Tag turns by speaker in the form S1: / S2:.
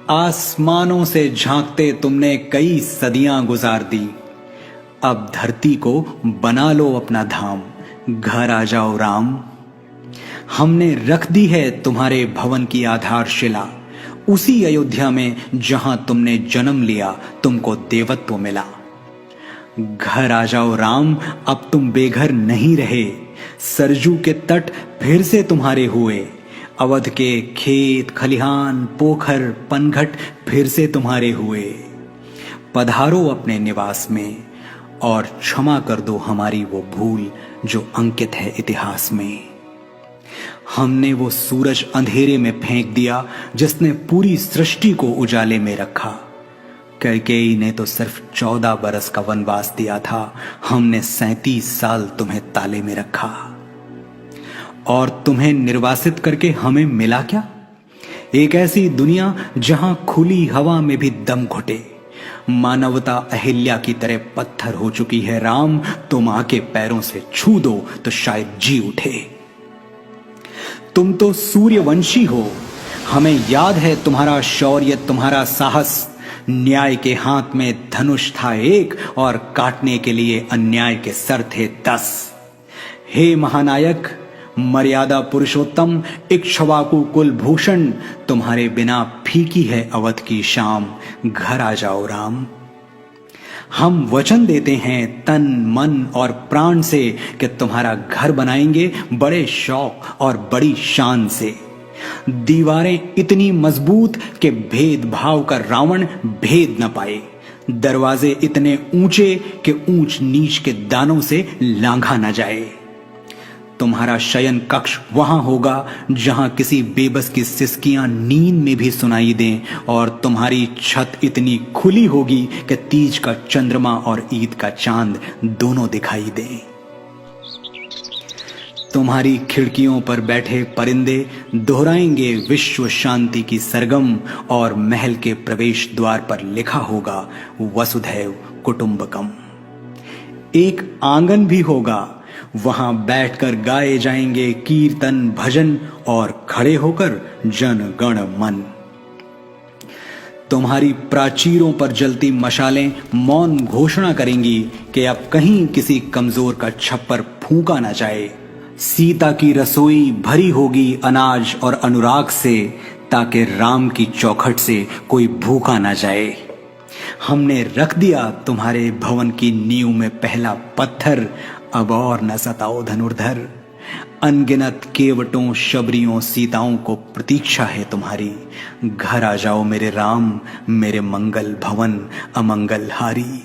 S1: आसमानों से झांकते तुमने कई सदियां गुजार दी। अब धरती को बना लो अपना धाम, घर आ जाओ राम। हमने रख दी है तुम्हारे भवन की आधारशिला, उसी अयोध्या में जहां तुमने जन्म लिया तुमको देवत्व मिला। घर आ जाओ राम, अब तुम बेघर नहीं रहे। सरजू के तट फिर से तुम्हारे हुए, अवध के खेत खलिहान पोखर पनघट फिर से तुम्हारे हुए। पधारो अपने निवास में और क्षमा कर दो हमारी वो भूल जो अंकित है इतिहास में। हमने वो सूरज अंधेरे में फेंक दिया जिसने पूरी सृष्टि को उजाले में रखा। कैकेयी ने तो सिर्फ 14 बरस का वनवास दिया था, हमने 37 साल तुम्हें ताले में रखा। और तुम्हें निर्वासित करके हमें मिला क्या? एक ऐसी दुनिया जहां खुली हवा में भी दम घुटे। मानवता अहिल्या की तरह पत्थर हो चुकी है राम, तुम आके पैरों से छू दो तो शायद जी उठे। तुम तो सूर्यवंशी हो, हमें याद है तुम्हारा शौर्य तुम्हारा साहस। न्याय के हाथ में धनुष था एक और काटने के लिए अन्याय के सर थे 10। हे महानायक मर्यादा पुरुषोत्तम इक्ष्वाकु कुलभूषण, तुम्हारे बिना फीकी है अवध की शाम, घर आ जाओ राम। हम वचन देते हैं तन मन और प्राण से कि तुम्हारा घर बनाएंगे बड़े शौक और बड़ी शान से। दीवारें इतनी मजबूत कि भेदभाव का रावण भेद न पाए, दरवाजे इतने ऊंचे कि ऊंच नीच के दानों से लांघा न जाए। तुम्हारा शयन कक्ष वहां होगा जहां किसी बेबस की सिसकियां नींद में भी सुनाई दें, और तुम्हारी छत इतनी खुली होगी कि तीज का चंद्रमा और ईद का चांद दोनों दिखाई दें। तुम्हारी खिड़कियों पर बैठे परिंदे दोहराएंगे विश्व शांति की सरगम, और महल के प्रवेश द्वार पर लिखा होगा वसुधैव कुटुंबकम। एक आंगन भी होगा, वहां बैठकर गाए जाएंगे कीर्तन भजन और खड़े होकर जन गण मन। तुम्हारी प्राचीरों पर जलती मशालें मौन घोषणा करेंगी कि अब कहीं किसी कमजोर का छप्पर फूंका ना जाए। सीता की रसोई भरी होगी अनाज और अनुराग से, ताकि राम की चौखट से कोई भूखा ना जाए। हमने रख दिया तुम्हारे भवन की नींव में पहला पत्थर, अब और न सताओ धनुर्धर। अनगिनत केवटों शबरियों सीताओं को प्रतीक्षा है तुम्हारी, घर आ जाओ मेरे राम, मेरे मंगल भवन अमंगल हारी।